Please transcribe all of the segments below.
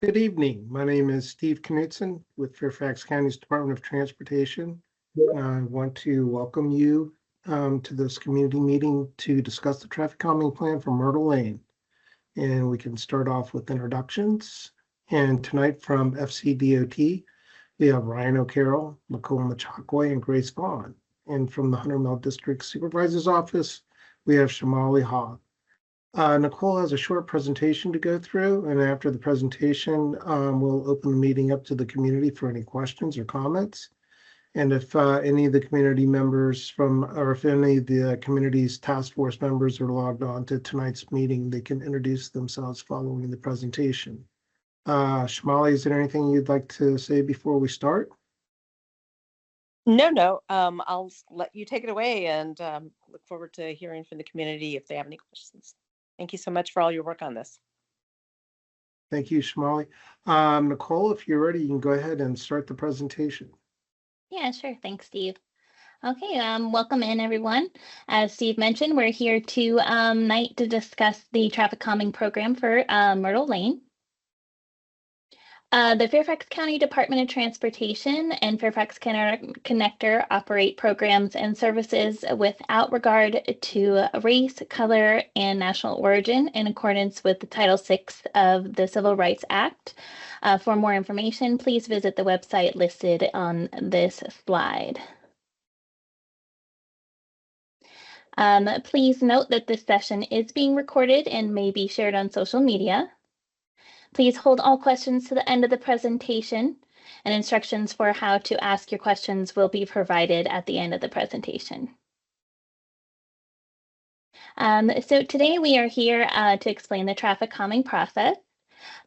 Good evening. My name is Steve Knutson with Fairfax County's Department of Transportation. I want to welcome you to this community meeting to discuss the traffic calming plan for Myrtle Lane. And we can start off with introductions. And tonight from FCDOT, we have Ryan O'Carroll, Nicole Machakwe, and Grace Vaughn. And from the Hunter Mill District Supervisor's Office, we have Shamali Hogg. Nicole has a short presentation to go through, and after the presentation, we'll open the meeting up to the community for any questions or comments. And if any of the community members or if any of the community's task force members are logged on to tonight's meeting, they can introduce themselves following the presentation. Shamali, is there anything you'd like to say before we start? No. I'll let you take it away and look forward to hearing from the community if they have any questions. Thank you so much for all your work on this. Thank you, Shamali. Nicole, if you're ready, you can go ahead and start the presentation. Yeah, sure. Thanks, Steve. Okay, welcome in, everyone. As Steve mentioned, we're here tonight to discuss the traffic calming program for Myrtle Lane. The Fairfax County Department of Transportation and Fairfax Connector operate programs and services without regard to race, color, and national origin in accordance with the Title VI of the Civil Rights Act. For more information, please visit the website listed on this slide. Please note that this session is being recorded and may be shared on social media. Please hold all questions to the end of the presentation, and instructions for how to ask your questions will be provided at the end of the presentation. So today we are here to explain the traffic calming process,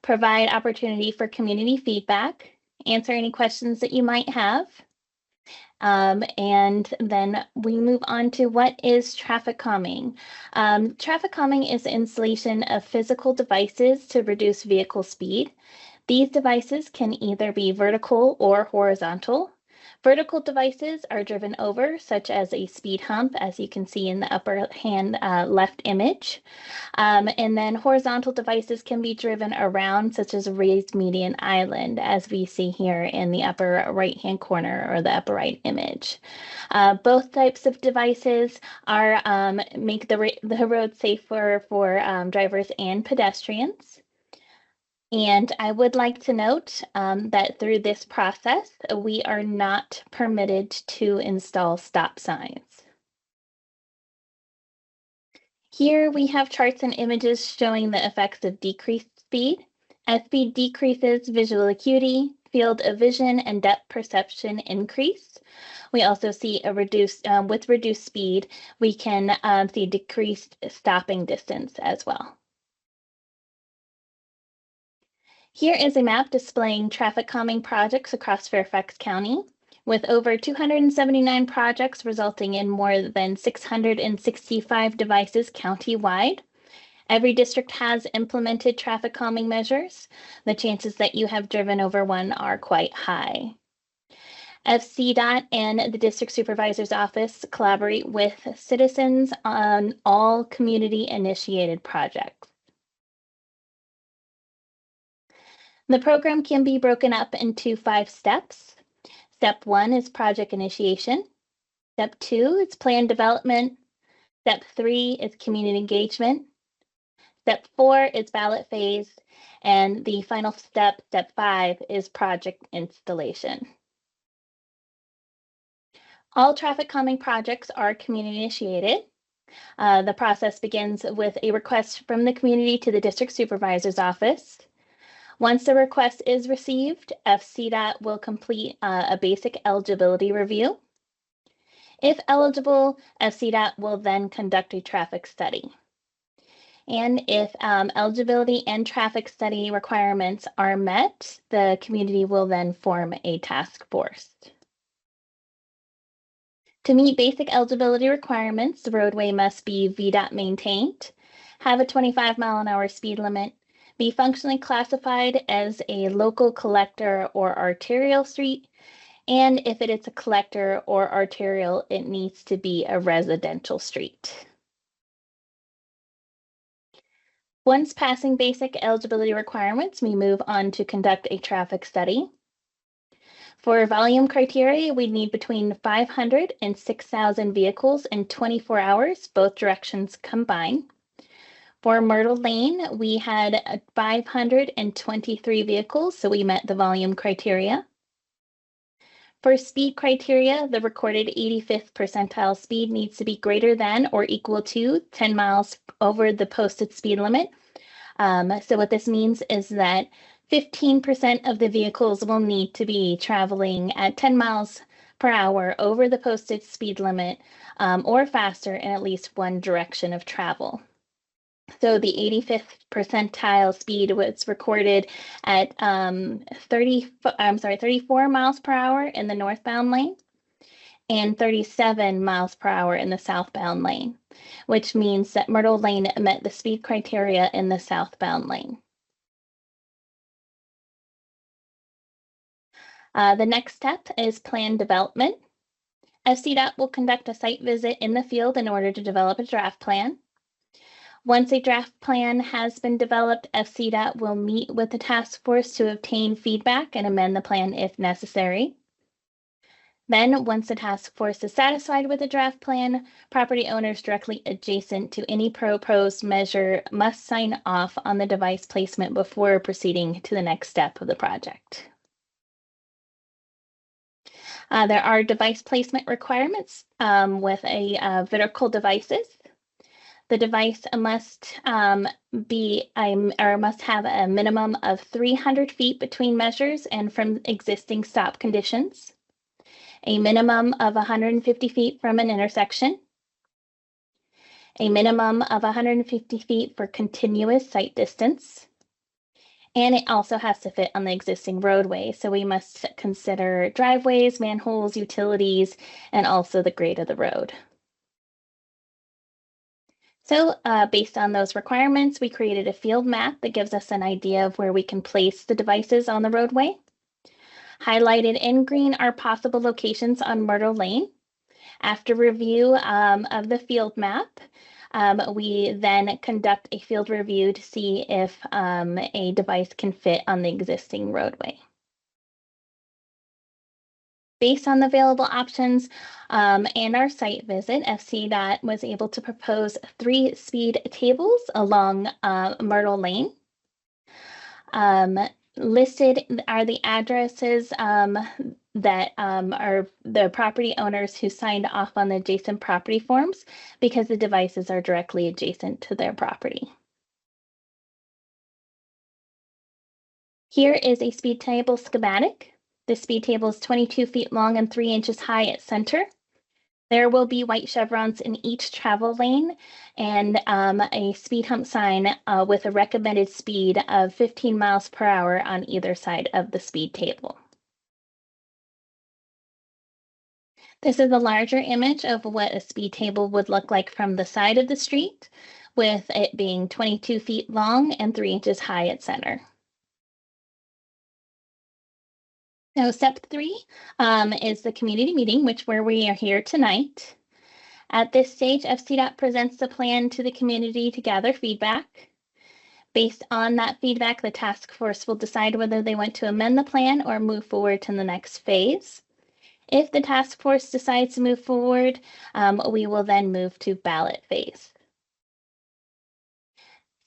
provide opportunity for community feedback, answer any questions that you might have, and then we move on to what is traffic calming. Traffic calming is the installation of physical devices to reduce vehicle speed. These devices can either be vertical or horizontal. Vertical devices are driven over, such as a speed hump, as you can see in the upper hand left image. And then horizontal devices can be driven around, such as a raised median island, as we see here in the upper right-hand corner or the upper right image. Both types of devices make the road safer for drivers and pedestrians. And I would like to note that through this process, we are not permitted to install stop signs. Here we have charts and images showing the effects of decreased speed. As speed decreases, visual acuity, field of vision, and depth perception increase. We also see with reduced speed, we can see decreased stopping distance as well. Here is a map displaying traffic calming projects across Fairfax County, with over 279 projects resulting in more than 665 devices countywide. Every district has implemented traffic calming measures. The chances that you have driven over one are quite high. FCDOT and the District Supervisor's Office collaborate with citizens on all community-initiated projects. The program can be broken up into 5 steps. Step 1 is project initiation. Step 2 is plan development. Step 3 is community engagement. Step 4 is ballot phase. And the final step, step 5, is project installation. All traffic calming projects are community initiated. The process begins with a request from the community to the District Supervisor's Office. Once the request is received, FCDOT will complete a basic eligibility review. If eligible, FCDOT will then conduct a traffic study. And if eligibility and traffic study requirements are met, the community will then form a task force. To meet basic eligibility requirements, the roadway must be VDOT maintained, have a 25-mile-an-hour speed limit, be functionally classified as a local collector or arterial street, and if it is a collector or arterial, it needs to be a residential street. Once passing basic eligibility requirements, we move on to conduct a traffic study. For volume criteria, we need between 500 and 6,000 vehicles in 24 hours, both directions combined. For Myrtle Lane, we had 523 vehicles, so we met the volume criteria. For speed criteria, the recorded 85th percentile speed needs to be greater than or equal to 10 miles over the posted speed limit. So what this means is that 15% of the vehicles will need to be traveling at 10 miles per hour over the posted speed limit or faster in at least one direction of travel. So the 85th percentile speed was recorded at 34 miles per hour in the northbound lane and 37 miles per hour in the southbound lane, which means that Myrtle Lane met the speed criteria in the southbound lane. The next step is plan development. FCDOT will conduct a site visit in the field in order to develop a draft plan. Once a draft plan has been developed, FCDOT will meet with the task force to obtain feedback and amend the plan if necessary. Then, once the task force is satisfied with the draft plan, property owners directly adjacent to any proposed measure must sign off on the device placement before proceeding to the next step of the project. There are device placement requirements with vertical devices. The device must must have a minimum of 300 feet between measures and from existing stop conditions, a minimum of 150 feet from an intersection, a minimum of 150 feet for continuous sight distance, and it also has to fit on the existing roadway. So we must consider driveways, manholes, utilities, and also the grade of the road. So based on those requirements, we created a field map that gives us an idea of where we can place the devices on the roadway. Highlighted in green are possible locations on Myrtle Lane. After review of the field map, we then conduct a field review to see if a device can fit on the existing roadway. Based on the available options and our site visit, FCDOT was able to propose 3 speed tables along Myrtle Lane. Listed are the addresses that are the property owners who signed off on the adjacent property forms because the devices are directly adjacent to their property. Here is a speed table schematic. The speed table is 22 feet long and 3 inches high at center. There will be white chevrons in each travel lane and a speed hump sign with a recommended speed of 15 miles per hour on either side of the speed table. This is a larger image of what a speed table would look like from the side of the street, with it being 22 feet long and 3 inches high at center. So step 3 is the community meeting, where we are here tonight. At this stage, FCDOT presents the plan to the community to gather feedback. Based on that feedback, the task force will decide whether they want to amend the plan or move forward to the next phase. If the task force decides to move forward, we will then move to ballot phase.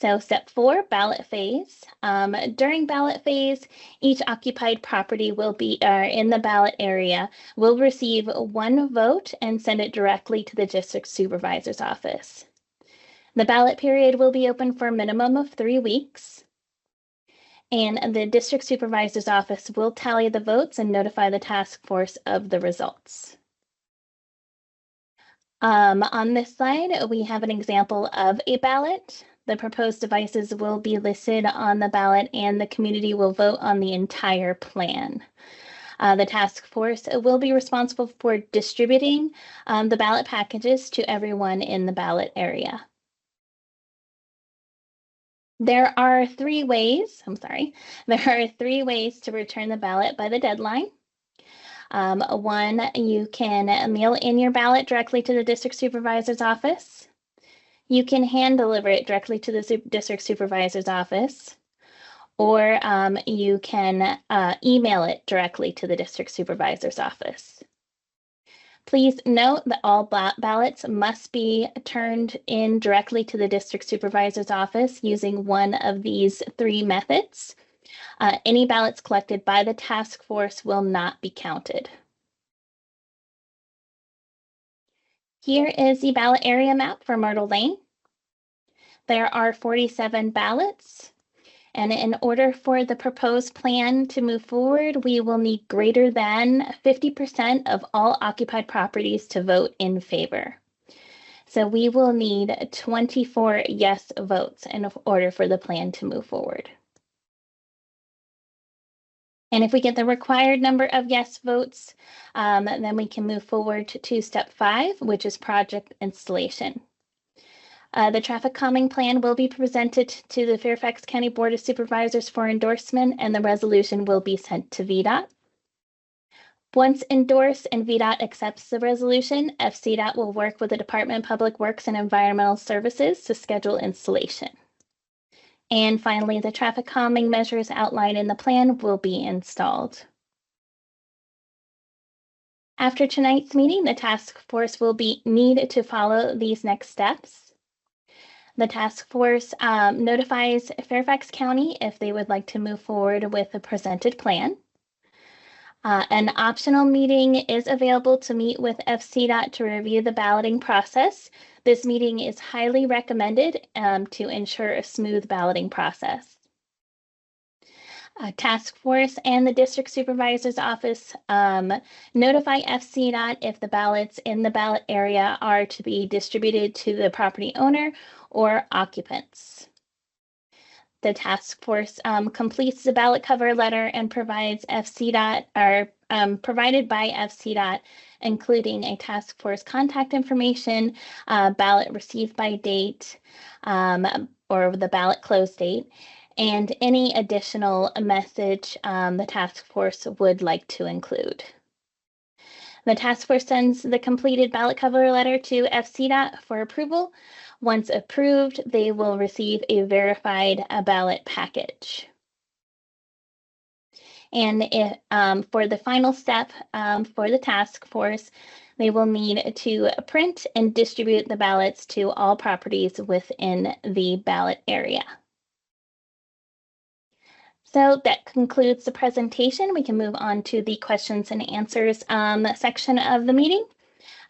So step 4, ballot phase. During ballot phase, each occupied property will be in the ballot area will receive 1 vote and send it directly to the district supervisor's office. The ballot period will be open for a minimum of 3 weeks. And the district supervisor's office will tally the votes and notify the task force of the results. On this slide, we have an example of a ballot. The proposed devices will be listed on the ballot and the community will vote on the entire plan. The task force will be responsible for distributing the ballot packages to everyone in the ballot area. There are 3 ways to return the ballot by the deadline. 1, you can mail in your ballot directly to the district supervisor's office. You can hand deliver it directly to the district supervisor's office, or you can email it directly to the district supervisor's office. Please note that all ballots must be turned in directly to the district supervisor's office using one of these 3 methods. Any ballots collected by the task force will not be counted. Here is the ballot area map for Myrtle Lane. There are 47 ballots, and in order for the proposed plan to move forward, we will need greater than 50% of all occupied properties to vote in favor. So we will need 24 yes votes in order for the plan to move forward. And if we get the required number of yes votes, then we can move forward to step 5, which is project installation. The traffic calming plan will be presented to the Fairfax County Board of Supervisors for endorsement, and the resolution will be sent to VDOT. Once endorsed and VDOT accepts the resolution, FCDOT will work with the Department of Public Works and Environmental Services to schedule installation. And finally, the traffic calming measures outlined in the plan will be installed. After tonight's meeting, the task force will need to follow these next steps. The task force notifies Fairfax County if they would like to move forward with the presented plan. An optional meeting is available to meet with FCDOT to review the balloting process. This meeting is highly recommended to ensure a smooth balloting process. Task force and the district supervisor's office notify FCDOT if the ballots in the ballot area are to be distributed to the property owner or occupants. The task force completes the ballot cover letter and provides FCDOT or provided by FCDOT, including a task force contact information, ballot received by date, or the ballot close date, and any additional message the task force would like to include. The task force sends the completed ballot cover letter to FCDOT for approval. Once approved, they will receive a verified ballot package. And for the final step for the task force, they will need to print and distribute the ballots to all properties within the ballot area. So that concludes the presentation. We can move on to the questions and answers section of the meeting.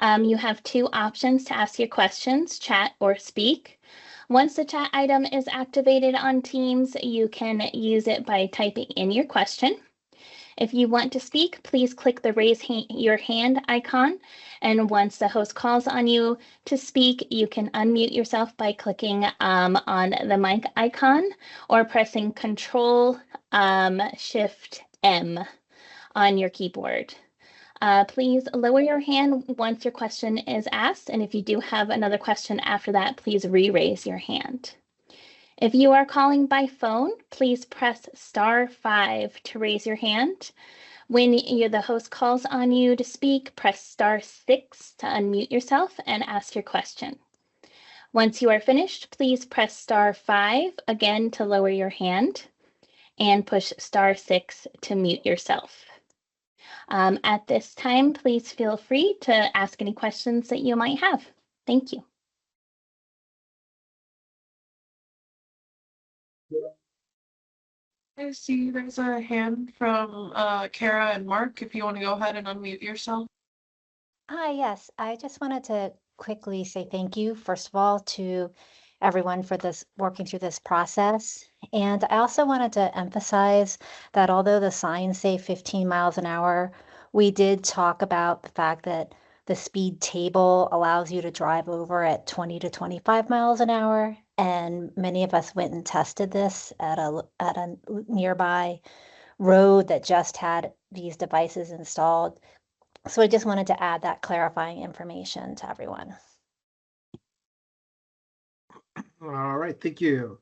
You have 2 options to ask your questions, chat or speak. Once the chat item is activated on Teams, you can use it by typing in your question. If you want to speak, please click the raise your hand icon. And once the host calls on you to speak, you can unmute yourself by clicking on the mic icon or pressing Control Shift M on your keyboard. Please lower your hand once your question is asked. And if you do have another question after that, please re-raise your hand. If you are calling by phone, please press *5 to raise your hand. When the host calls on you to speak, press *6 to unmute yourself and ask your question. Once you are finished, please press *5 again to lower your hand and push *6 to mute yourself. At this time, please feel free to ask any questions that you might have. Thank you. I see there's a hand from Kara and Mark, if you want to go ahead and unmute yourself. Hi, yes. I just wanted to quickly say thank you, first of all, to everyone for this working through this process. And I also wanted to emphasize that although the signs say 15 miles an hour, we did talk about the fact that the speed table allows you to drive over at 20 to 25 miles an hour. And many of us went and tested this at a nearby road that just had these devices installed. So I just wanted to add that clarifying information to everyone. All right, thank you.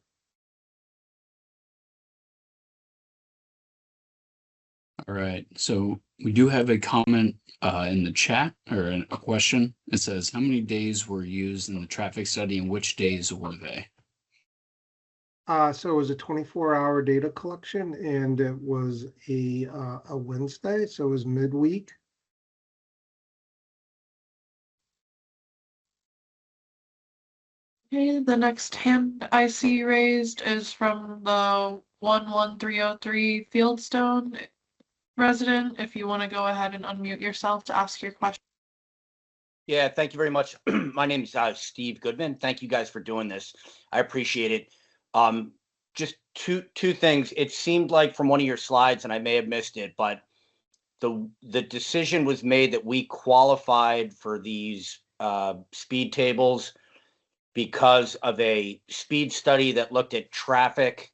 All right, so We do have a comment in the chat, or a question. It says, how many days were used in the traffic study and which days were they? So it was a 24-hour data collection, and it was a Wednesday, so it was midweek. Okay, the next hand I see raised is from the 11303 Fieldstone resident. If you want to go ahead and unmute yourself to ask your question. Yeah, thank you very much. My name is Steve Goodman. Thank you guys for doing this. I appreciate it. Just two things. It seemed like from one of your slides, and I may have missed it, but the decision was made that we qualified for these speed tables because of a speed study that looked at traffic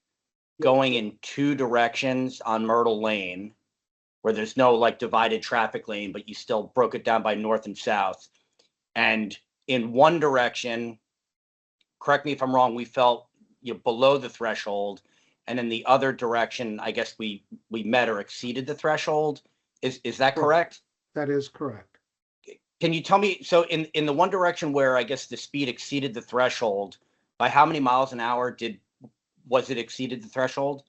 going in two directions on Myrtle Lane, where there's no like divided traffic lane, but you still broke it down by north and south. And in one direction, correct me if I'm wrong, we felt below the threshold, and in the other direction, I guess we met or exceeded the threshold. Is that correct? That is correct. Can you tell me, so in the one direction where I guess the speed exceeded the threshold, by how many miles an hour was it exceeded the threshold?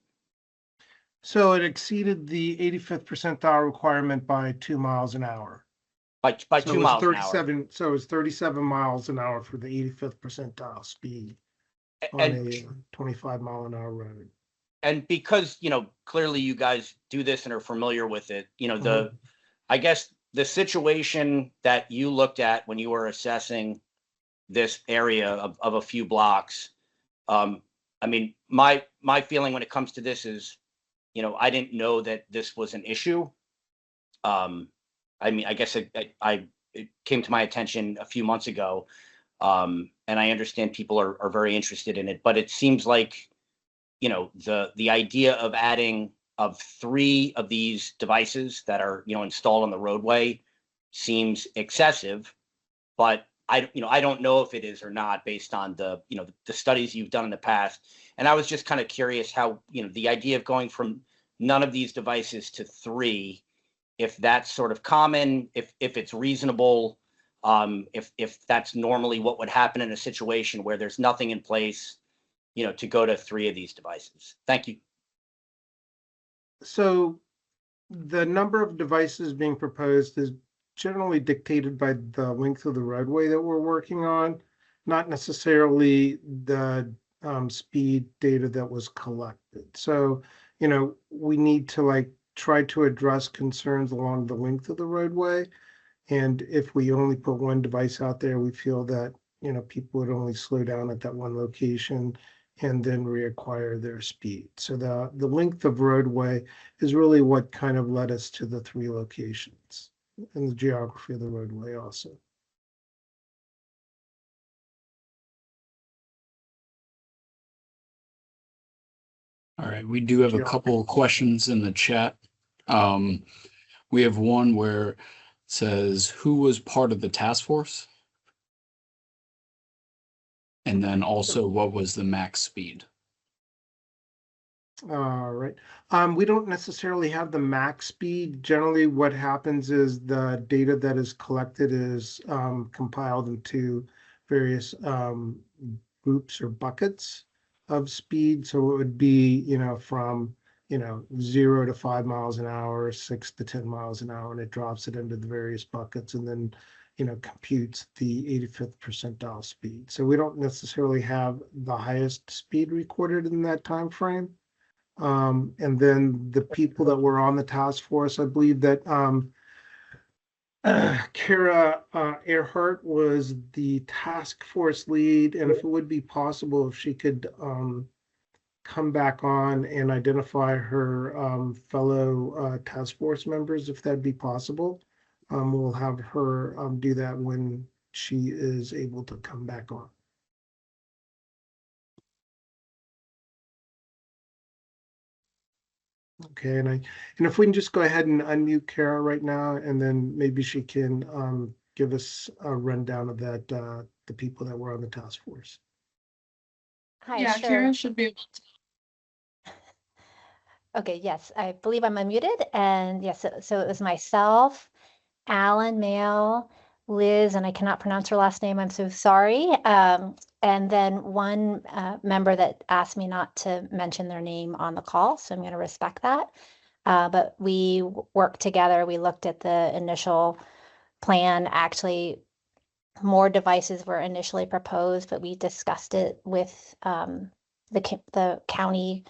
So it exceeded the 85th percentile requirement by 2 miles an hour. By So 2 it was miles an hour. 37. So it was 37 miles an hour for the 85th percentile speed on a 25-mile-an-hour road. And because clearly you guys do this and are familiar with it, I guess the situation that you looked at when you were assessing this area of a few blocks, I mean, my feeling when it comes to this is, I didn't know that this was an issue. I mean, I guess it came to my attention a few months ago, and I understand people are very interested in it, but it seems like, the idea of adding of 3 of these devices that are, installed on the roadway seems excessive, but I don't know if it is or not based on the studies you've done in the past. And I was just kind of curious how, the idea of going from none of these devices to 3, if that's sort of common, if it's reasonable, if that's normally what would happen in a situation where there's nothing in place, to go to 3 of these devices. Thank you. So the number of devices being proposed is generally dictated by the length of the roadway that we're working on, not necessarily the speed data that was collected. So, we need to try to address concerns along the length of the roadway. And if we only put one device out there, we feel that, people would only slow down at that one location and then reacquire their speed. So the length of roadway is really what kind of led us to the 3 locations, and the geography of the roadway also. All right, we do have a couple of questions in the chat. We have one where it says, who was part of the task force? And then also, what was the max speed? All right. We don't necessarily have the max speed. Generally, what happens is the data that is collected is compiled into various groups or buckets of speed. So it would be, from 0 to 5 miles an hour, 6 to 10 miles an hour, and it drops it into the various buckets, and then computes the 85th percentile speed. So we don't necessarily have the highest speed recorded in that time frame. And then the people that were on the task force, I believe that Kara Earhart was the task force lead, and if it would be possible, if she could come back on and identify her fellow task force members, if that'd be possible. We'll have her do that when she is able to come back on. Okay, and if we can just go ahead and unmute Kara right now, and then maybe she can give us a rundown of that, the people that were on the task force. Hi, Yeah, sure. Karen should be able to. Okay, yes, I believe I'm unmuted. And yes, so it was myself, Alan, Mail, Liz, and I cannot pronounce her last name. I'm so sorry. And then one member that asked me not to mention their name on the call, so I'm going to respect that. But we worked together. We looked at the initial plan. Actually, more devices were initially proposed, but we discussed it with the county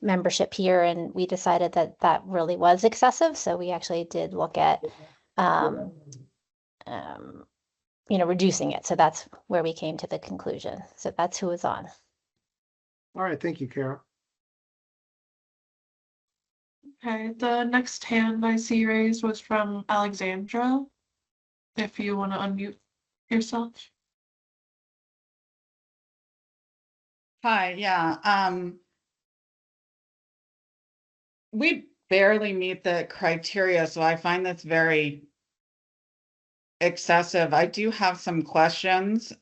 membership here, and we decided that that really was excessive. So we actually did look at, reducing it. So that's where we came to the conclusion. So that's who was on. All right, thank you, Kara. Okay, the next hand I see raised was from Alexandra. If you want to unmute yourself. Hi, yeah. We barely meet the criteria, so I find this very excessive. I do have some questions.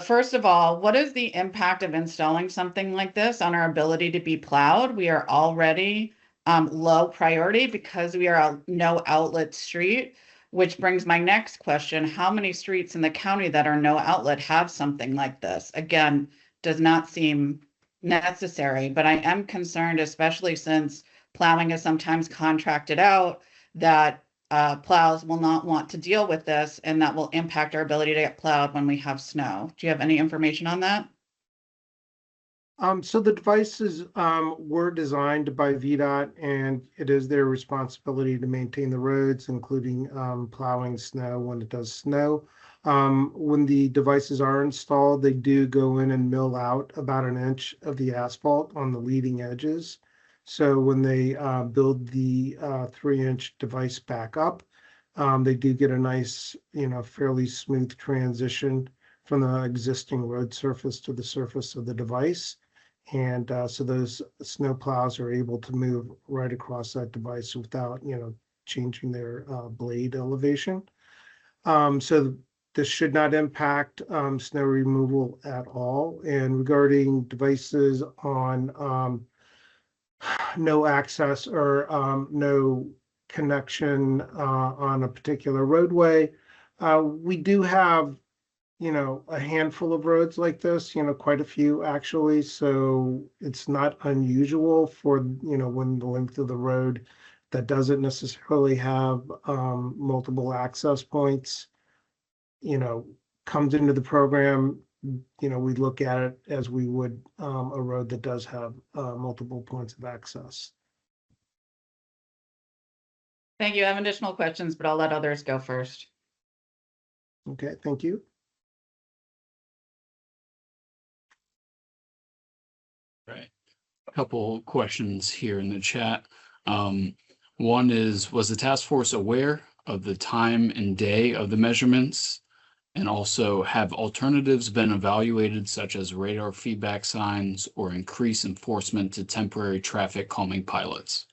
First of all, what is the impact of installing something like this on our ability to be plowed? We are already low priority because we are a no outlet street, which brings my next question. How many streets in the county that are no outlet have something like this? Again, does not seem necessary, but I am concerned, especially since plowing is sometimes contracted out, that plows will not want to deal with this, and that will impact our ability to get plowed when we have snow. Do you have any information on that? So the devices were designed by VDOT, and it is their responsibility to maintain the roads, including plowing snow when it does snow. When the devices are installed, they do go in and mill out about 1 inch of the asphalt on the leading edges. So when they build the 3-inch device back up, they do get a nice, fairly smooth transition from the existing road surface to the surface of the device. And so those snow plows are able to move right across that device without, changing their blade elevation. So this should not impact snow removal at all. And regarding devices on no access or no connection on a particular roadway, we do have a handful of roads like this, quite a few actually. So it's not unusual for, when the length of the road that doesn't necessarily have multiple access points, comes into the program, we look at it as we would a road that does have multiple points of access. Thank you. I have additional questions, but I'll let others go first. Okay, thank you. Right. A couple questions here in the chat. One is, was the task force aware of the time and day of the measurements? And also, have alternatives been evaluated, such as radar feedback signs or increased enforcement to temporary traffic calming pilots?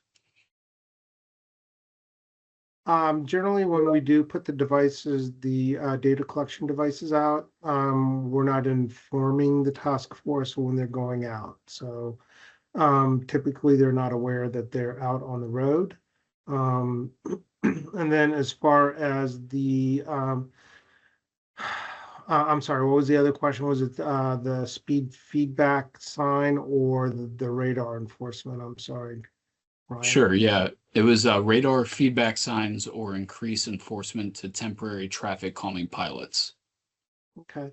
Generally, when we do put the devices, the data collection devices out, we're not informing the task force when they're going out. So typically, they're not aware that they're out on the road. And then as far as the I'm sorry, what was the other question? Was it the speed feedback sign or the radar enforcement? I'm sorry, Ryan. Sure, yeah. It was radar feedback signs or increased enforcement to temporary traffic calming pilots. Okay.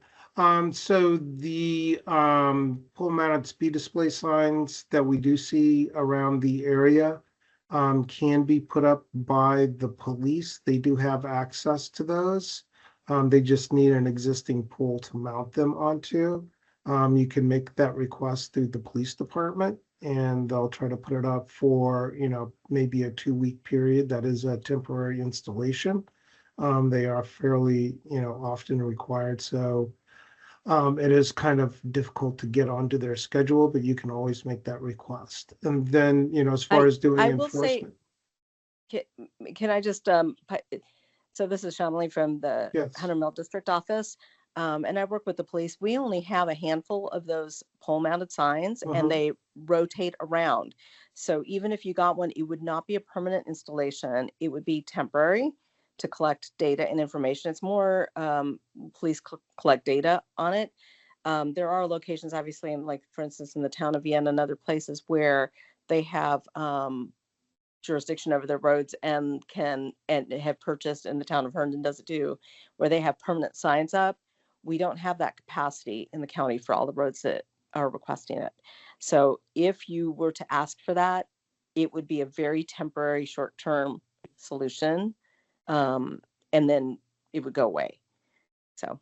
So the pole mounted speed display signs that we do see around the area can be put up by the police. They do have access to those. They just need an existing pole to mount them onto. You can make that request through the police department, and they'll try to put it up for, maybe a 2-week period. That is a temporary installation. They are fairly, often required. So it is kind of difficult to get onto their schedule, but you can always make that request. And then, as far as doing I will say, enforcement. can I just, so this is Shamali from the Yes. Hunter Mill District Office. and I work with the police, we only have a handful of those pole mounted signs Mhm. and they rotate around. So even if you got one, it would not be a permanent installation. It would be temporary to collect data and information. It's more police collect data on it. There are locations, obviously, in, like, for instance, in the town of Vienna and other places where they have jurisdiction over their roads and have purchased, and the town of Herndon does it too, where they have permanent signs up. We don't have that capacity in the county for all the roads that are requesting it. So if you were to ask for that, it would be a very temporary, short-term solution, and then it would go away. So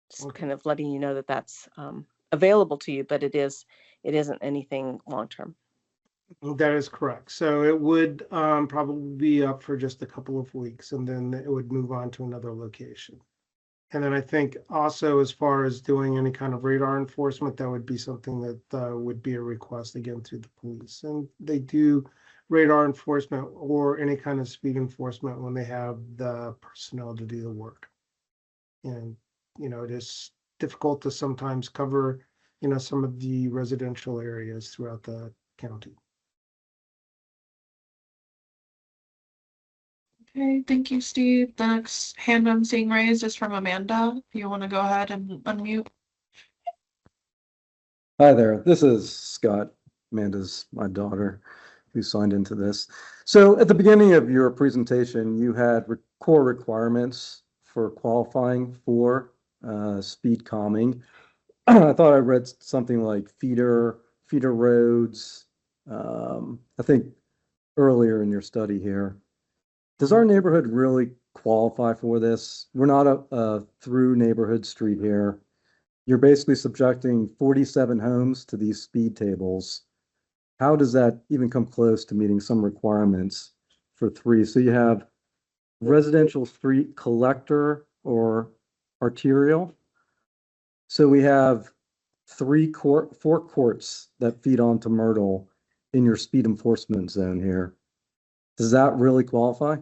just Okay. kind of letting you know that that's available to you, but it isn't anything long-term. That is correct. So it would probably be up for just a couple of weeks and then it would move on to another location. And then I think also as far as doing any kind of radar enforcement, that would be something that would be a request again through the police. And they do radar enforcement or any kind of speed enforcement when they have the personnel to do the work. And, it is difficult to sometimes cover, some of the residential areas throughout the county. Okay, thank you, Steve. The next hand I'm seeing raised is from Amanda. If you want to go ahead and unmute. Hi there, this is Scott. Amanda's my daughter who signed into this. So at the beginning of your presentation, you had core requirements for qualifying for speed calming. I thought I read something like feeder roads. I think earlier in your study here. Does our neighborhood really qualify for this? We're not a through neighborhood street here. You're basically subjecting 47 homes to these speed tables. How does that even come close to meeting some requirements for 3? So you have residential street collector or arterial. So we have 4 courts that feed onto Myrtle in your speed enforcement zone here. Does that really qualify?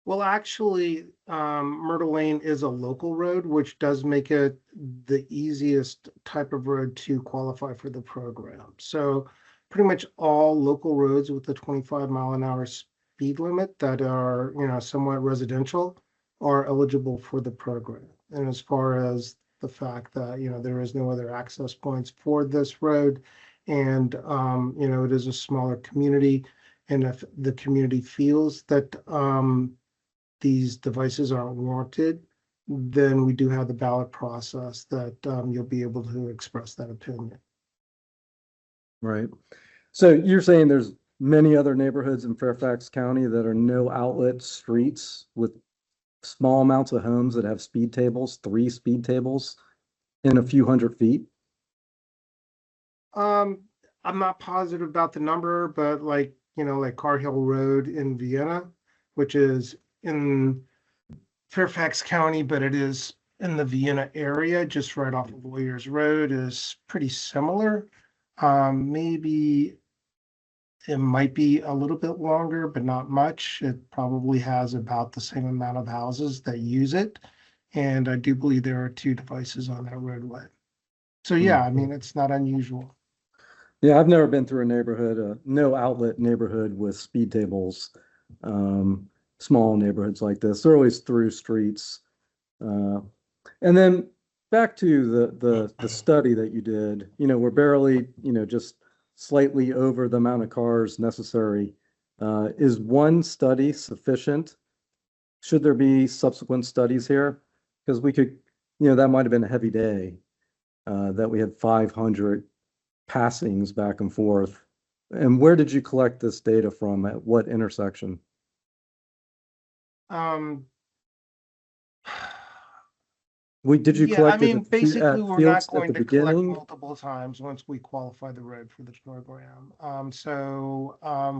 Well, actually, Myrtle Lane is a local road, which does make it the easiest type of road to qualify for the program. So pretty much all local roads with the 25-mile-an-hour speed limit that are, somewhat residential are eligible for the program. And as far as the fact that, there is no other access points for this road and, it is a smaller community. And if the community feels that these devices aren't warranted, then we do have the ballot process that you'll be able to express that opinion. Right. So you're saying there's many other neighborhoods in Fairfax County that are no outlet streets with small amounts of homes that have speed tables, 3 speed tables in a few hundred feet? I'm not positive about the number, but like Car Hill Road in Vienna, which is in Fairfax County, but it is in the Vienna area, just right off of Lawyers Road, is pretty similar. Maybe it might be a little bit longer, but not much. It probably has about the same amount of houses that use it. And I do believe there are 2 devices on that roadway. So yeah, I mean, it's not unusual. Yeah, I've never been through a neighborhood, no outlet neighborhood with speed tables. Small neighborhoods like this, they're always through streets. And then back to the study that you did, we're barely, just slightly over the amount of cars necessary. Is 1 study sufficient? Should there be subsequent studies here? Because we could, that might have been a heavy day, that we had 500 passings back and forth. And where did you collect this data from? At what intersection? Did you Yeah, I collect mean, it basically, at we're not Fields at going the to collect beginning? multiple times once we qualify the road for the program.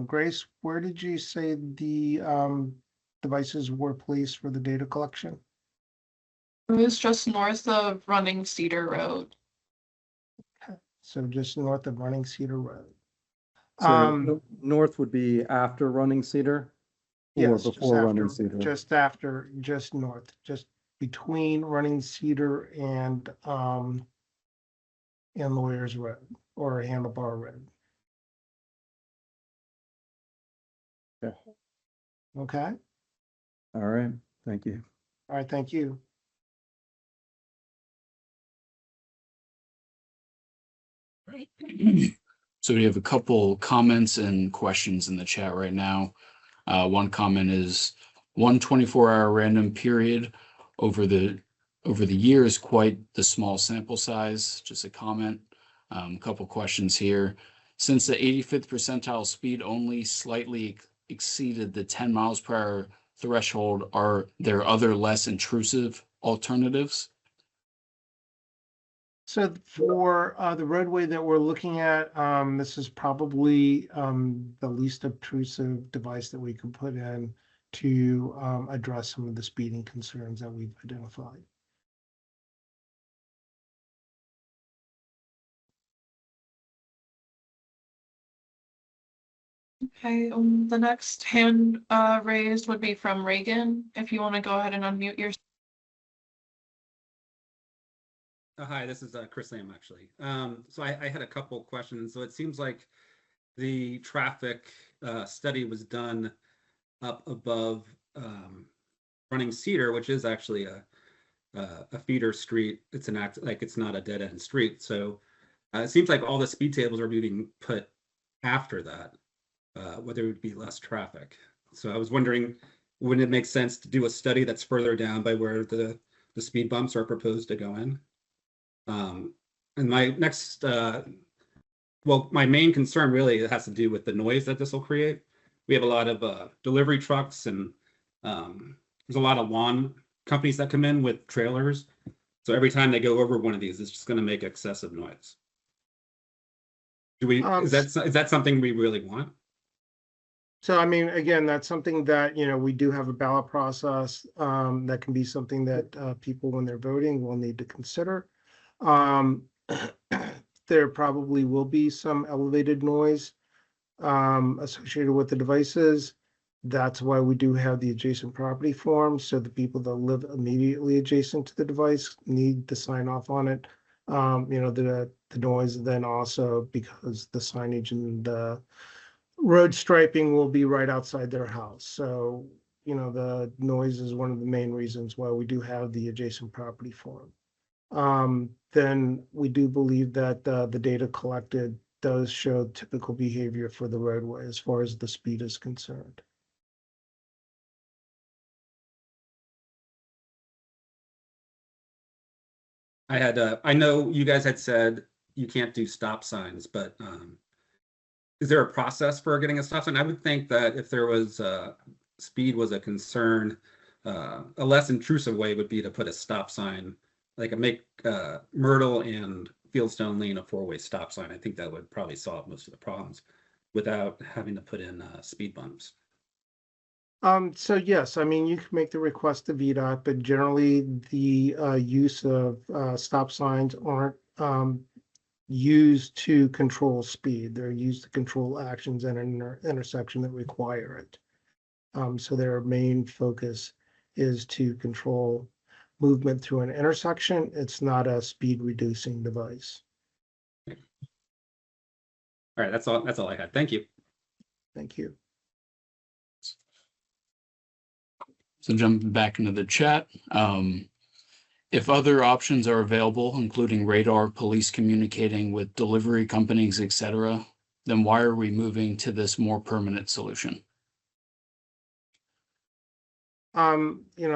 Grace, where did you say the devices were placed for the data collection? It was just north of Running Cedar Road. So just north of Running Cedar Road. So north would be after Running Cedar? Or Yes, before Running Cedar? just north, just between Running Cedar and Lawyers Road or Handlebar Road. Okay. Okay, All right, thank you. all right, thank you. Right. So we have a couple comments and questions in the chat right now. One comment is 1 24-hour random period over the year is quite the small sample size. Just a comment. Couple questions here. Since the 85th percentile speed only slightly exceeded the 10 miles per hour threshold, are there other less intrusive alternatives? So for the roadway that we're looking at, this is probably the least obtrusive device that we could put in to address some of the speeding concerns that we've identified. Okay, the next hand raised would be from Reagan. If you want to go ahead and unmute yourself. Hi, this is Chris Lamb, actually. So I had a couple questions. So it seems like the traffic study was done up above Running Cedar, which is actually a feeder street. It's it's not a dead end street. So it seems like all the speed tables are being put after that, where there would be less traffic. So I was wondering, wouldn't it make sense to do a study that's further down by where the speed bumps are proposed to go in? And my next, my main concern really has to do with the noise that this will create. We have a lot of delivery trucks, and there's a lot of lawn companies that come in with trailers. So every time they go over one of these, it's just going to make excessive noise. Is that something we really want? So, I mean, again, that's something that, we do have a ballot process that can be something that people, when they're voting, will need to consider. There probably will be some elevated noise associated with the devices. That's why we do have the adjacent property form. So the people that live immediately adjacent to the device need to sign off on it. The noise, then also because the signage and the road striping will be right outside their house. So, the noise is one of the main reasons why we do have the adjacent property form. Then we do believe that the data collected does show typical behavior for the roadway as far as the speed is concerned. I know you guys had said you can't do stop signs, but is there a process for getting a stop sign? I would think that if there was speed was a concern, a less intrusive way would be to put a stop sign, like make Myrtle and Fieldstone Lane a 4-way stop sign. I think that would probably solve most of the problems without having to put in speed bumps. So yes, I mean, you can make the request to VDOT, but generally the use of stop signs aren't used to control speed. They're used to control actions at an intersection that require it. So their main focus is to control movement through an intersection. It's not a speed reducing device. All right, that's all I had. Thank you. Thank you. So jumping back into the chat, if other options are available, including radar, police communicating with delivery companies, etc., then why are we moving to this more permanent solution?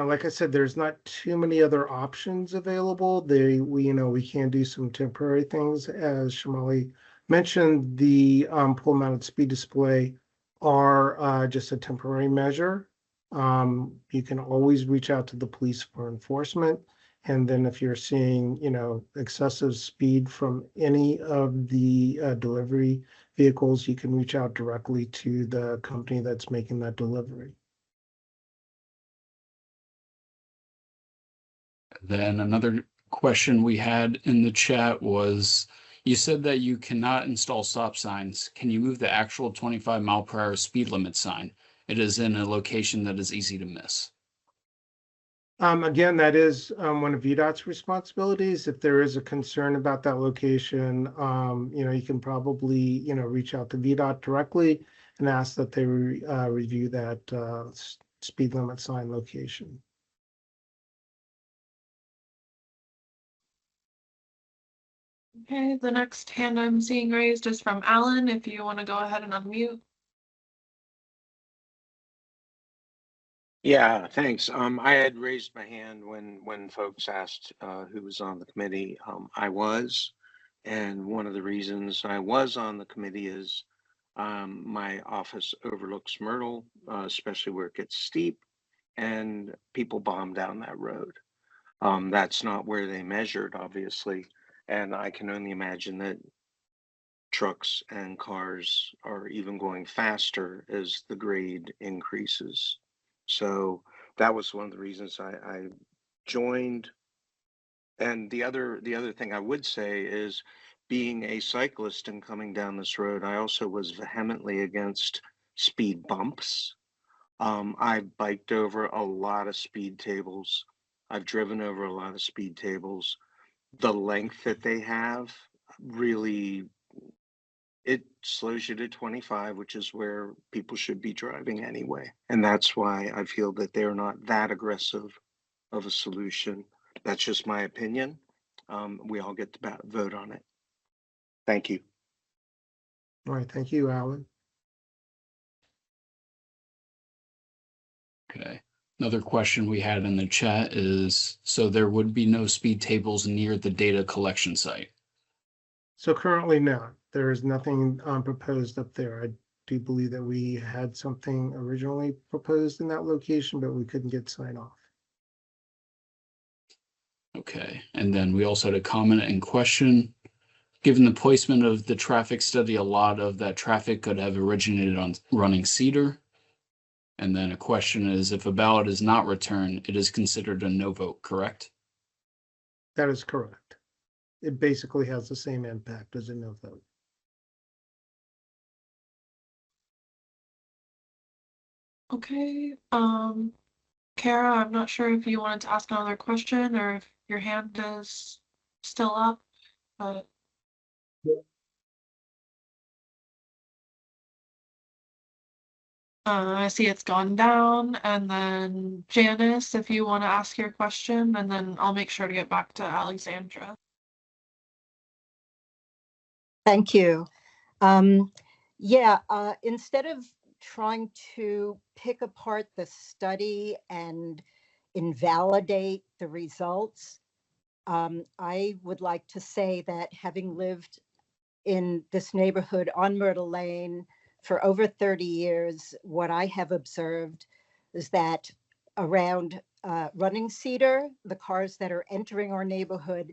Like I said, there's not too many other options available. We can do some temporary things. As Shamali mentioned, the pole mounted speed display are just a temporary measure. You can always reach out to the police for enforcement. And then if you're seeing, excessive speed from any of the delivery vehicles, you can reach out directly to the company that's making that delivery. Then another question we had in the chat was, you said that you cannot install stop signs. Can you move the actual 25-mile-per-hour speed limit sign? It is in a location that is easy to miss. Again, that is one of VDOT's responsibilities. If there is a concern about that location, you can probably, reach out to VDOT directly and ask that they review that speed limit sign location. Okay, the next hand I'm seeing raised is from Alan. If you want to go ahead and unmute. Yeah, thanks. I had raised my hand when folks asked who was on the committee. I was, and one of the reasons I was on the committee is my office overlooks Myrtle, especially where it gets steep, and people bomb down that road. That's not where they measured, obviously, and I can only imagine that trucks and cars are even going faster as the grade increases. So that was one of the reasons I joined. And the other thing I would say is, being a cyclist and coming down this road, I also was vehemently against speed bumps. I biked over a lot of speed tables. I've driven over a lot of speed tables. The length that they have really, it slows you to 25, which is where people should be driving anyway. And that's why I feel that they're not that aggressive of a solution. That's just my opinion. We all get to vote on it. Thank you. All right, thank you, Alan. Okay. Another question we had in the chat is, so there would be no speed tables near the data collection site? So currently, no, there is nothing proposed up there. I do believe that we had something originally proposed in that location, but we couldn't get sign off. Okay. And then we also had a comment and question. Given the placement of the traffic study, a lot of that traffic could have originated on running Cedar. And then a question is, if a ballot is not returned, it is considered a no vote, correct? That is correct. It basically has the same impact as a no vote. Okay, Kara, I'm not sure if you wanted to ask another question or if your hand is still up, but. I see it's gone down, and then Janice, if you want to ask your question, and then I'll make sure to get back to Alexandra. Thank you. Instead of trying to pick apart the study and invalidate the results, I would like to say that having lived in this neighborhood on Myrtle Lane for over 30 years, what I have observed is that around Running Cedar, the cars that are entering our neighborhood,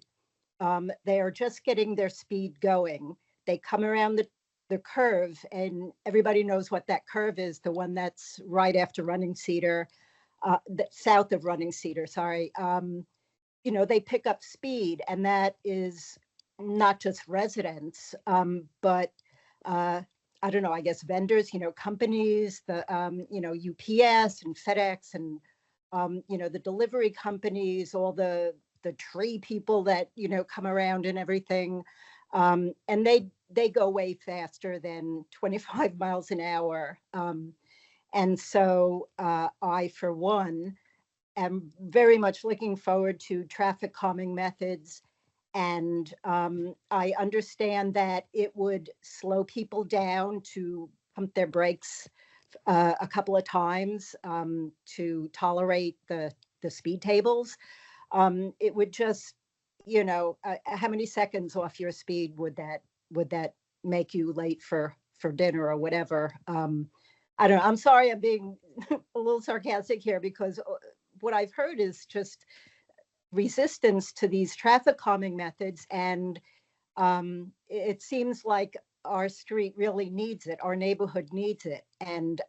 they are just getting their speed going. They come around the curve, and everybody knows what that curve is, the one that's right after Running Cedar, south of Running Cedar, sorry. They pick up speed, and that is not just residents, but I don't know, I guess vendors, companies, the, UPS and FedEx and, the delivery companies, all the tree people that, come around and everything. And they go way faster than 25 miles an hour. And so I, for one, am very much looking forward to traffic calming methods. And I understand that it would slow people down to pump their brakes a couple of times to tolerate the speed tables. It would just, how many seconds off your speed would that make you late for dinner or whatever? I don't know. I'm sorry, I'm being a little sarcastic here, because what I've heard is just resistance to these traffic calming methods, and it seems like our street really needs it, our neighborhood needs it. And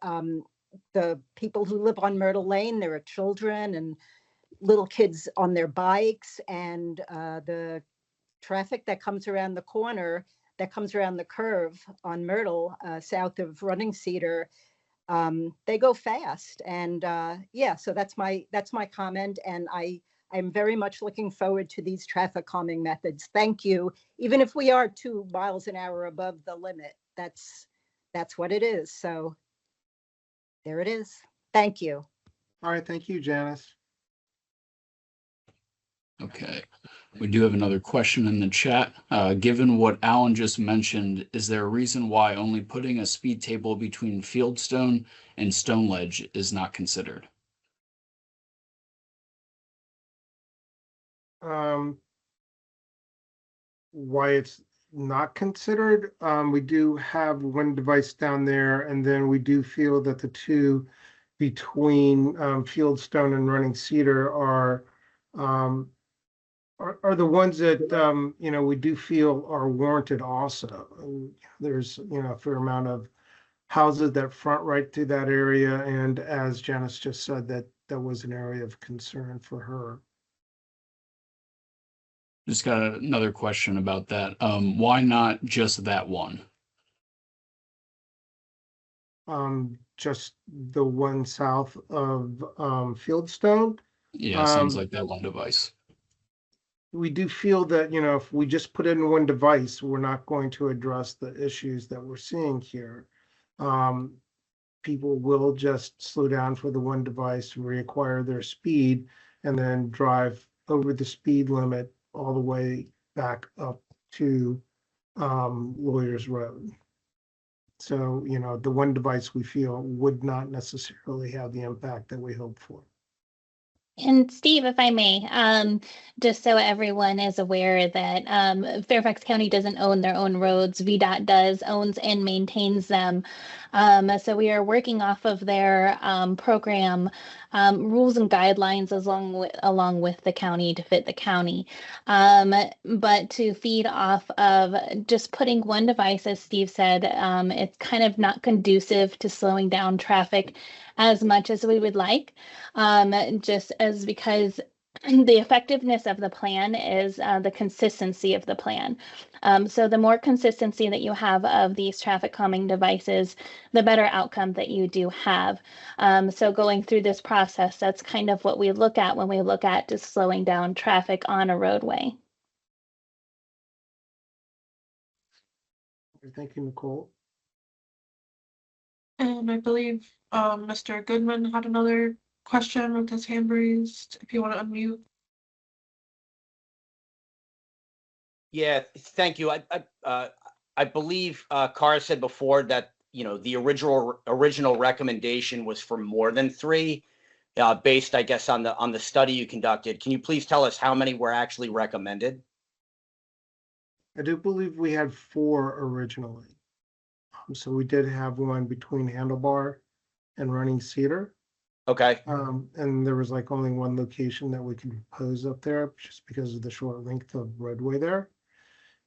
the people who live on Myrtle Lane, there are children and little kids on their bikes, and the traffic that comes around the corner, that comes around the curve on Myrtle, south of Running Cedar, they go fast. And yeah, so that's my comment. And I'm very much looking forward to these traffic calming methods. Thank you. Even if we are 2 miles an hour above the limit, that's what it is. So there it is. Thank you. All right, thank you, Janice. Okay, we do have another question in the chat. Given what Alan just mentioned, is there a reason why only putting a speed table between Fieldstone and Stone Ledge is not considered? Why it's not considered? We do have one device down there, and then we do feel that the two between Fieldstone and Running Cedar are the ones that you know, we do feel are warranted also. There's, you know, a fair amount of houses that front right through that area, and as Janice just said, that was an area of concern for her. Just got another question about that. Why not just that one? Just the one south of Fieldstone. Yeah, sounds like that one device. We do feel that, you know, if we just put in one device, we're not going to address the issues that we're seeing here. People will just slow down for the one device, reacquire their speed, and then drive over the speed limit all the way back up to Lawyers Road. So, you know, the one device we feel would not necessarily have the impact that we hope for. And Steve, if I may, just so everyone is aware that Fairfax County doesn't own their own roads, VDOT does, owns and maintains them. So we are working off of their program rules and guidelines along with the county to fit the county. But to feed off of just putting one device, as Steve said, it's kind of not conducive to slowing down traffic as much as we would like, just as because the effectiveness of the plan is the consistency of the plan. So the more consistency that you have of these traffic calming devices, the better outcome that you do have. So going through this process, that's kind of what we look at when we look at just slowing down traffic on a roadway. Thank you, Nicole. And I believe Mr. Goodman had another question with his hand raised. If you want to unmute. Yeah, thank you. I believe Cara said before that, you know, the original recommendation was for more than 3, based, I guess, on the study you conducted. Can you please tell us how many were actually recommended? I do believe we had 4 originally. So we did have one between Handlebar and Running Cedar. Okay. And there was like only one location that we could propose up there just because of the short length of roadway there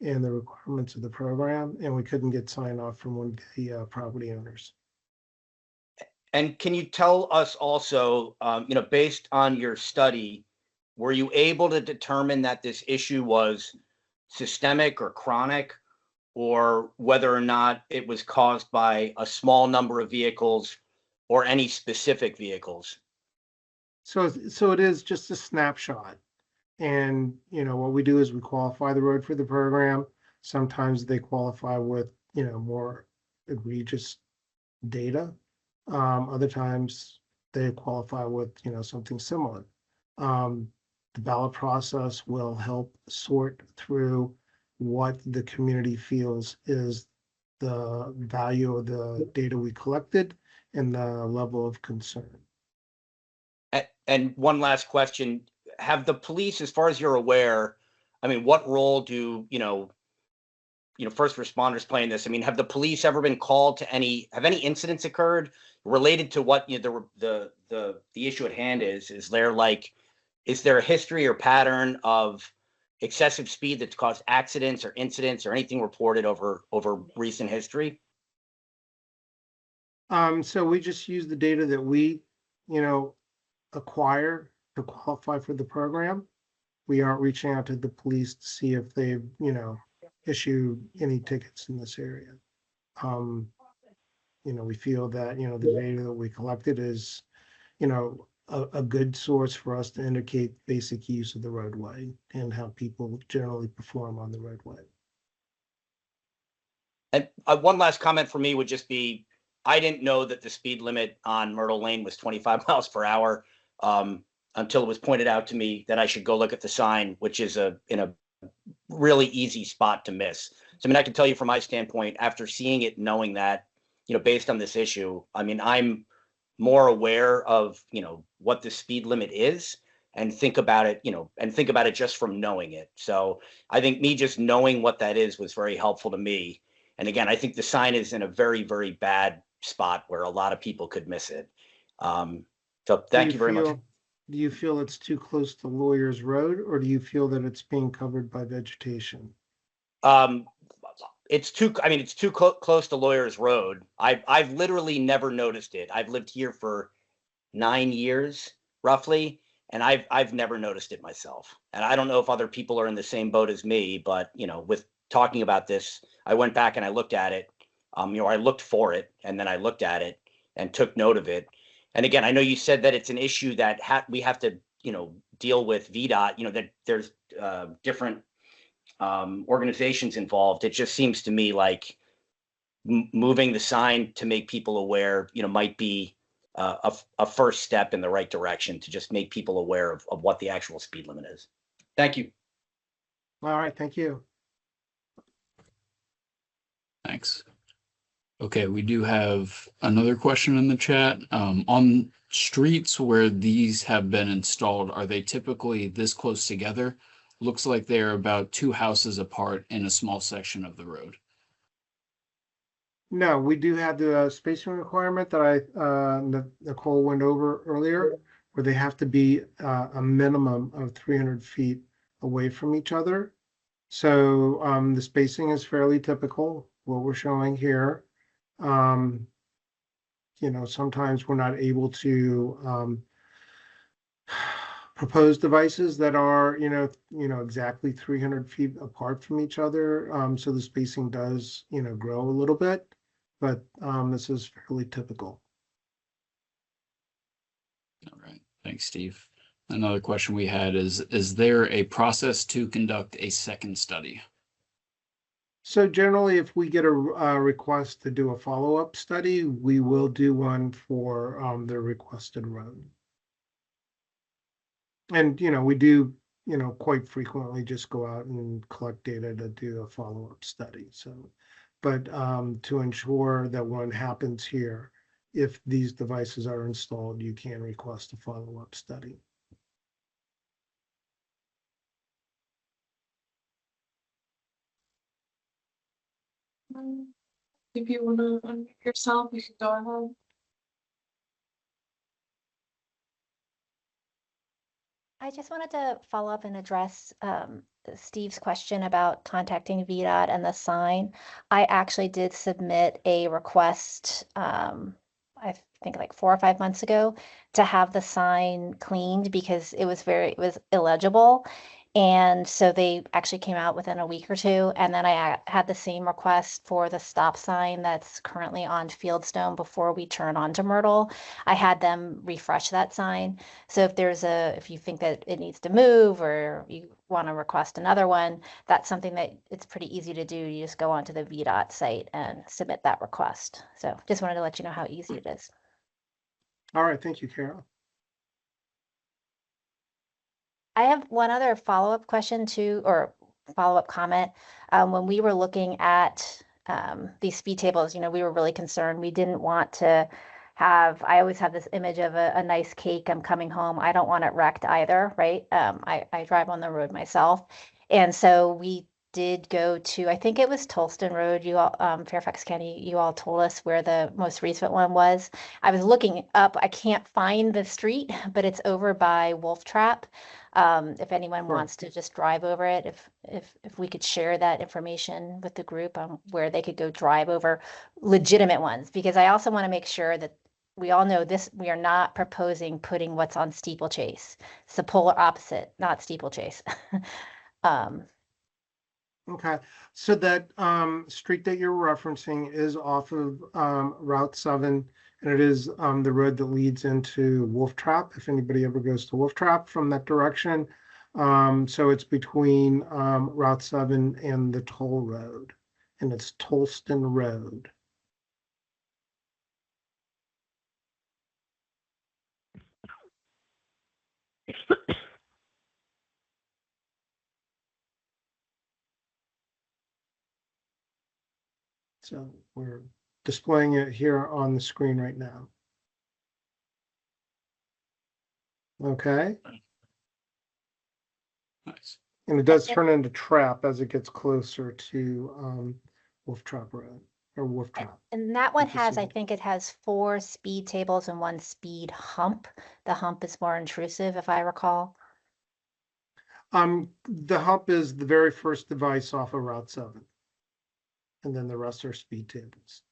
and the requirements of the program. And we couldn't get sign off from one of the property owners. And can you tell us also, you know, based on your study, were you able to determine that this issue was systemic or chronic, or whether or not it was caused by a small number of vehicles or any specific vehicles? So it is just a snapshot. And, you know, what we do is we qualify the road for the program. Sometimes they qualify with, you know, more egregious data. Other times they qualify with, you know, something similar. The ballot process will help sort through what the community feels is the value of the data we collected and the level of concern. And one last question, have the police, as far as you're aware, I mean, what role do, you know, first responders play in this? I mean, have the police ever been called to have any incidents occurred related to what, you know, the issue at hand is? Is there a history or pattern of excessive speed that's caused accidents or incidents or anything reported over recent history? So we just use the data that we, you know, acquire to qualify for the program. We aren't reaching out to the police to see if they've, you know, issued any tickets in this area. You we feel that, the data that we collected is, a good source for us to indicate basic use of the roadway and how people generally perform on the roadway. And one last comment for me would just be, I didn't know that the speed limit on Myrtle Lane was 25 miles per hour until it was pointed out to me that I should go look at the sign, which is in a really easy spot to miss. So, I mean, I can tell you from my standpoint, after seeing it, knowing that, based on this issue, I mean, I'm more aware of, what the speed limit is and think about it, just from knowing it. So I think me just knowing what that is was very helpful to me. And again, I think the sign is in a very, very bad spot where a lot of people could miss it. So thank you very much. Do you feel it's too close to Lawyers Road, or do you feel that it's being covered by vegetation? It's too close to Lawyers Road. I've literally never noticed it. I've lived here for 9 years, roughly, and I've never noticed it myself. And I don't know if other people are in the same boat as me, but with talking about this, I went back and I looked at it. I looked for it, and then I looked at it and took note of it. And again, I know you said that it's an issue that we have to, deal with VDOT. That there's different organizations involved. It just seems to me like moving the sign to make people aware, might be a first step in the right direction to just make people aware of what the actual speed limit is. Thank you. All right, thank you. Thanks. Okay, we do have another question in the chat. On streets where these have been installed, are they typically this close together? Looks like they're about 2 houses apart in a small section of the road. No, we do have the spacing requirement that Nicole went over earlier, where they have to be a minimum of 300 feet away from each other. So the spacing is fairly typical, what we're showing here. Sometimes we're not able to propose devices that are, exactly 300 feet apart from each other. So the spacing does, grow a little bit, but this is fairly typical. All right, thanks, Steve. Another question we had is there a process to conduct a second study? So generally, if we get a request to do a follow-up study, we will do one for the requested road. And, we do, quite frequently just go out and collect data to do a follow-up study. So, but to ensure that one happens here, if these devices are installed, you can request a follow-up study. If you want to unmute yourself, you can go ahead. I just wanted to follow up and address Steve's question about contacting VDOT and the sign. I actually did submit a request, I think like 4 or 5 months ago, to have the sign cleaned because it was illegible. And so they actually came out within a week or two. And then I had the same request for the stop sign that's currently on Fieldstone before we turn onto Myrtle. I had them refresh that sign. So if you think that it needs to move or you want to request another one, that's something that it's pretty easy to do. You just go onto the VDOT site and submit that request. So just wanted to let you know how easy it is. All right, thank you, Carol. I have one other follow-up question too, or follow-up comment. When we were looking at these speed tables, we were really concerned. We didn't want to I always have this image of a nice cake. I'm coming home. I don't want it wrecked either, right? I drive on the road myself. And so we did go to, I think it was Tolston Road, you all, Fairfax County, you all told us where the most recent one was. I was looking up, I can't find the street, but it's over by Wolf Trap. If anyone wants to just drive over it, if we could share that information with the group on where they could go drive over legitimate ones, because I also want to make sure that we all know this, we are not proposing putting what's on Steeplechase. It's the polar opposite, not Steeplechase. Okay, so that street that you're referencing is off of Route 7, and it is the road that leads into Wolf Trap, if anybody ever goes to Wolf Trap from that direction. So it's between Route 7 and the toll road, and it's Tolston Road. So we're displaying it here on the screen right now. Okay, Nice. and it does turn into Trap as it gets closer to Wolf Trap Road or Wolf Trap. And that one Which is has, I sort of- think it has 4 speed tables and 1 speed hump. The hump is more intrusive, if I recall. The hump is the very first device off of Route 7. And then the rest are speed tables.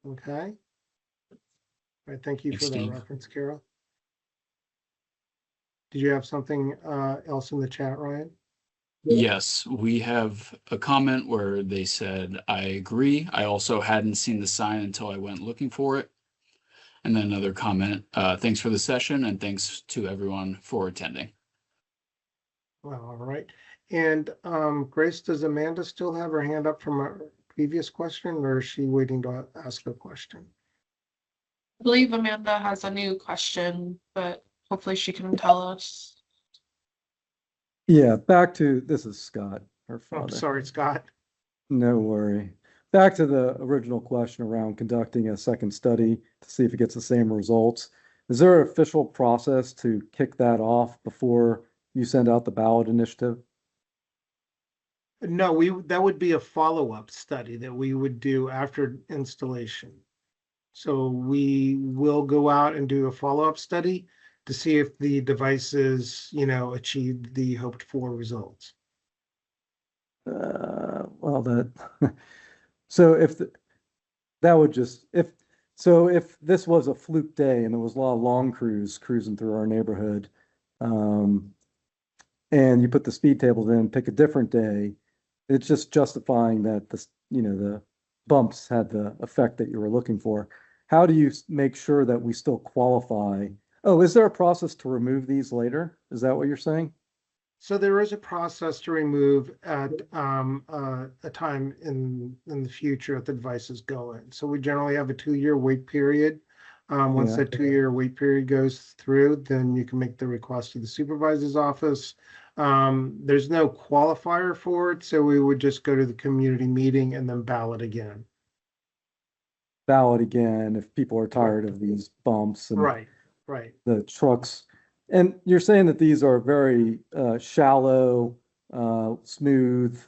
Okay. All right, thank you Thanks, for that Steve. reference, Carol. Did you have something else in the chat, Ryan? Yes, we have a comment where they said, I agree. I also hadn't seen the sign until I went looking for it. And then another comment, thanks for the session and thanks to everyone for attending. Well, all right. And Grace, does Amanda still have her hand up from a previous question, or is she waiting to ask a question? I believe Amanda has a new question, but hopefully she can tell us. Yeah, back to, this is Scott, her Oh, father. sorry, Scott. No worry. Back to the original question around conducting a second study to see if it gets the same results. Is there an official process to kick that off before you send out the ballot initiative? No, that would be a follow-up study that we would do after installation. So we will go out and do a follow-up study to see if the devices, achieved the hoped for results. Well, so that would just, if this was a fluke day and there was a lot of long crews cruising through our neighborhood, and you put the speed tables in, pick a different day, it's just justifying that the bumps had the effect that you were looking for. How do you make sure that we still qualify? Oh, is there a process to remove these later? Is that what you're saying? So there is a process to remove at a time in the future if the devices go in. So we generally have a 2-year wait period. Once Yeah. that 2-year wait period goes through, then you can make the request to the supervisor's office. There's no qualifier for it, so we would just go to the community meeting and then ballot again. Ballot again if people are tired of these bumps and Right. the trucks. And you're saying that these are very shallow, smooth.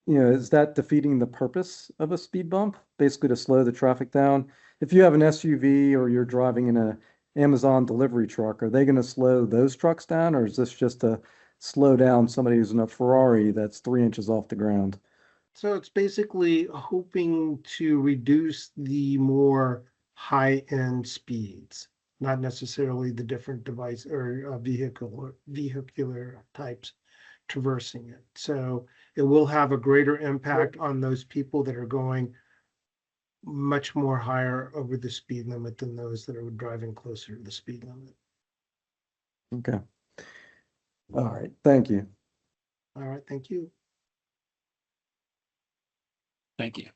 Is that defeating the purpose of a speed bump? Basically to slow the traffic down? If you have an SUV or you're driving in an Amazon delivery truck, are they going to slow those trucks down, or is this just to slow down somebody who's in a Ferrari that's 3 inches off the ground? So it's basically hoping to reduce the more high-end speeds, not necessarily the different device or vehicular types traversing it. So it will have a greater impact on those people that are going much more higher over the speed limit than those that are driving closer to the speed limit. Okay. All right. Thank you. All right, thank you. Thank you.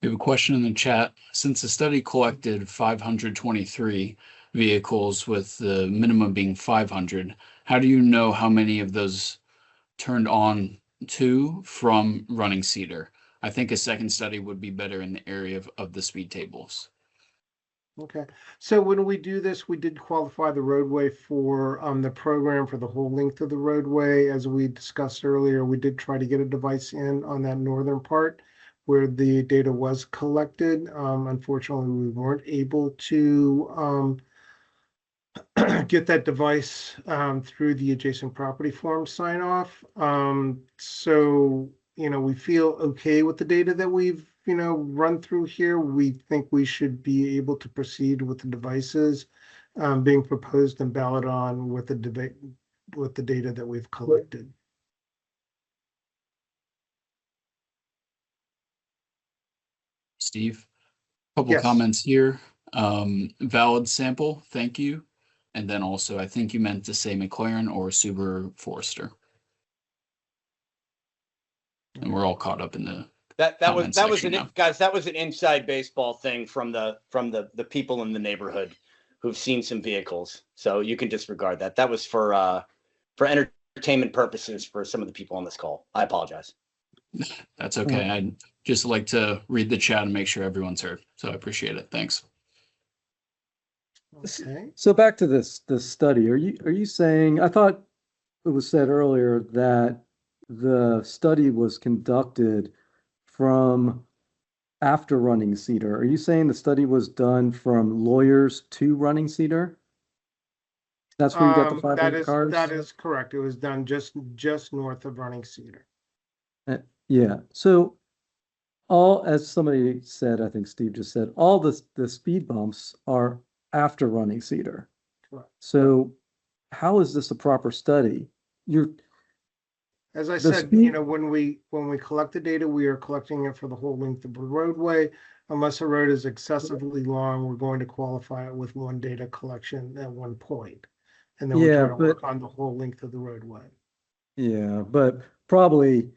We have a question in the chat. Since the study collected 523 vehicles with the minimum being 500, how do you know how many of those turned on to from running Cedar? I think a second study would be better in the area of the speed tables. Okay, so when we do this, we did qualify the roadway for the program for the whole length of the roadway. As we discussed earlier, we did try to get a device in on that northern part where the data was collected. Unfortunately, we weren't able to get that device through the adjacent property form sign off. So, we feel okay with the data that we've, run through here. We think we should be able to proceed with the devices being proposed and ballot on with the the data that we've collected. Steve, couple Yes. comments here. Valid sample, thank you. And then also, I think you meant to say McLaren or Subaru Forester. And we're all caught up in the That comment was section an now. guys, that was an inside baseball thing from the people in the neighborhood who've seen some vehicles. So you can disregard that. That was for entertainment purposes for some of the people on this call. I apologize. That's okay. I'd just like to read the chat and make sure everyone's heard. So I appreciate it. Thanks. Okay. So back to this study, are you saying, I thought it was said earlier that the study was conducted from after Running Cedar. Are you saying the study was done from Lawyers to Running Cedar? That's where you got the 500 cars? That is correct. It was done just north of Running Cedar. Yeah. So all, as somebody said, I think Steve just said, all the speed bumps are after Running Cedar. Correct. So how is this a proper study? As I The said, speed- when we collect the data, we are collecting it for the whole length of the roadway. Unless a road is excessively long, we're going to qualify it with one data collection at one point. And then we Yeah, try to work but- on the whole length of the roadway. Yeah, but probably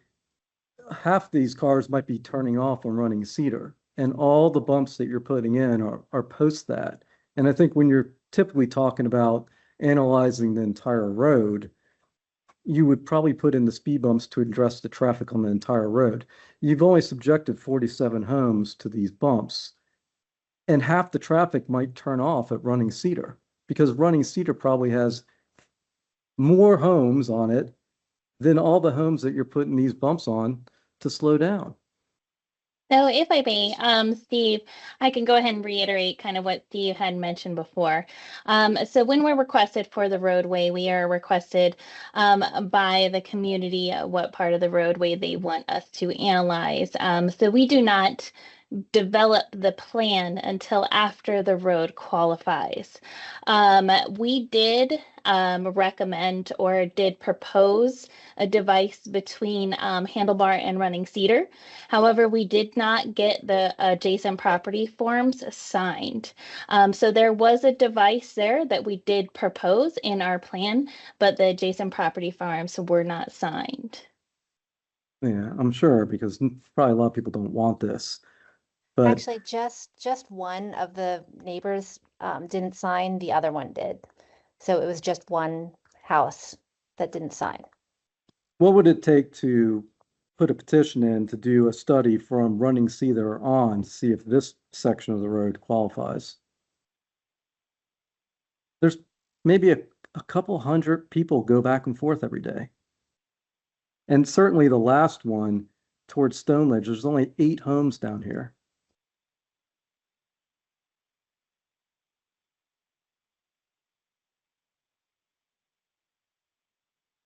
half these cars might be turning off on Running Cedar, and all the bumps that you're putting in are post that. And I think when you're typically talking about analyzing the entire road, you would probably put in the speed bumps to address the traffic on the entire road. You've only subjected 47 homes to these bumps, and half the traffic might turn off at Running Cedar, because Running Cedar probably has more homes on it than all the homes that you're putting these bumps on to slow down. So if I may, Steve, I can go ahead and reiterate kind of what Steve had mentioned before. So when we're requested for the roadway, we are requested by the community what part of the roadway they want us to analyze. So we do not develop the plan until after the road qualifies. We did recommend or did propose a device between Handlebar and Running Cedar. However, we did not get the adjacent property forms signed. So there was a device there that we did propose in our plan, but the adjacent property forms were not signed. Yeah, I'm sure, because probably a lot of people don't want this. But Actually, just one of the neighbors didn't sign, the other one did. So it was just one house that didn't sign. what would it take to put a petition in to do a study from Running Cedar on to see if this section of the road qualifies? There's maybe a couple hundred people go back and forth every day. And certainly the last one towards Stone Ledge, there's only 8 homes down here.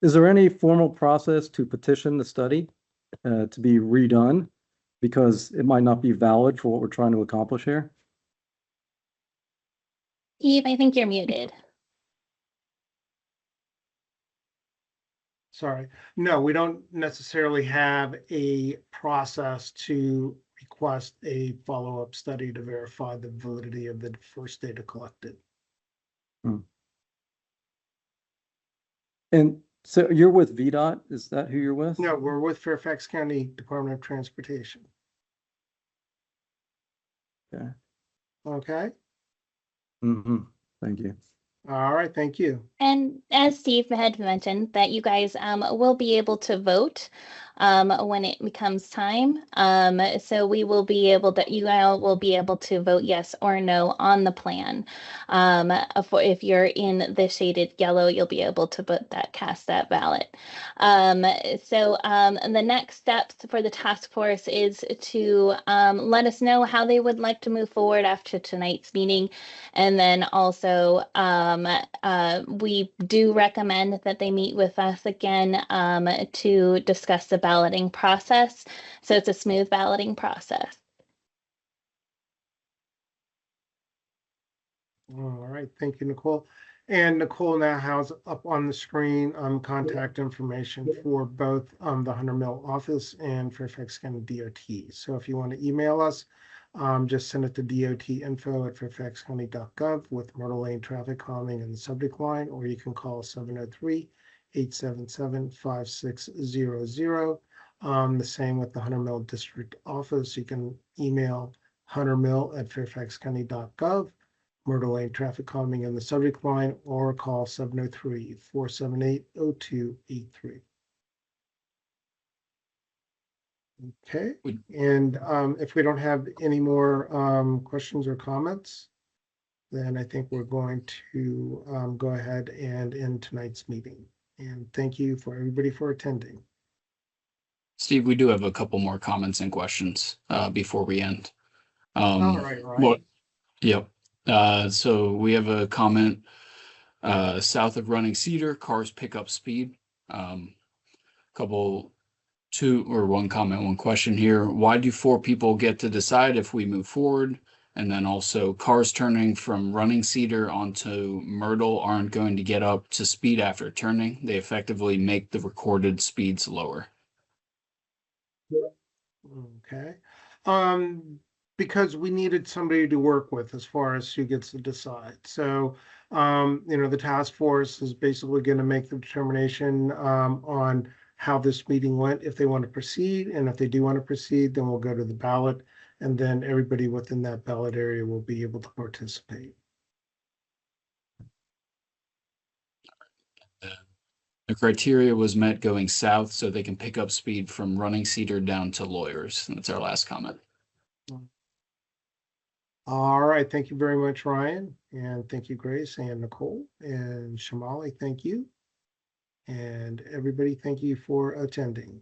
Is there any formal process to petition the study to be redone? Because it might not be valid for what we're trying to accomplish here? Steve, I think you're muted. Sorry. No, we don't necessarily have a process to request a follow-up study to verify the validity of the first data collected. And so you're with VDOT? Is that who you're with? No, we're with Fairfax County Department of Transportation. Okay. Okay. Thank you. All right. Thank you. And as Steve had mentioned, that you guys will be able to vote when it becomes time. So we will be able to, you all will be able to vote yes or no on the plan. If you're in the shaded yellow, you'll be able to cast that ballot. And the next steps for the task force is to let us know how they would like to move forward after tonight's meeting. And then also, we do recommend that they meet with us again to discuss the balloting process. So it's a smooth balloting process. All right. Thank you, Nicole. And Nicole now has up on the screen contact information for both the Hunter Mill office and Fairfax County DOT. So if you want to email us, just send it to dotinfo@fairfaxcounty.gov with Myrtle Lane traffic calming in the subject line, or you can call 703-877-5600. The same with the Hunter Mill District Office. You can email huntermill@fairfaxcounty.gov. Myrtle Lane traffic calming in the subject line, or call 703-478-0283. Okay, and if we don't have any more questions or comments, then I think we're going to go ahead and end tonight's meeting. And thank you for everybody for attending. Steve, we do have a couple more comments and questions before we end. All right. Yep. So we have a comment south of Running Cedar, cars pick up speed. One comment, one question here. Why do 4 people get to decide if we move forward? And then also cars turning from Running Cedar onto Myrtle aren't going to get up to speed after turning. They effectively make the recorded speeds lower. Okay. Because we needed somebody to work with as far as who gets to decide. So, the task force is basically going to make the determination on how this meeting went, if they want to proceed. And if they do want to proceed, then we'll go to the ballot. And then everybody within that ballot area will be able to participate. The criteria was met going south so they can pick up speed from Running Cedar down to Lawyers. That's our last comment. All right. Thank you very much, Ryan. And thank you, Grace and Nicole and Shamali. Thank you. And everybody, thank you for attending.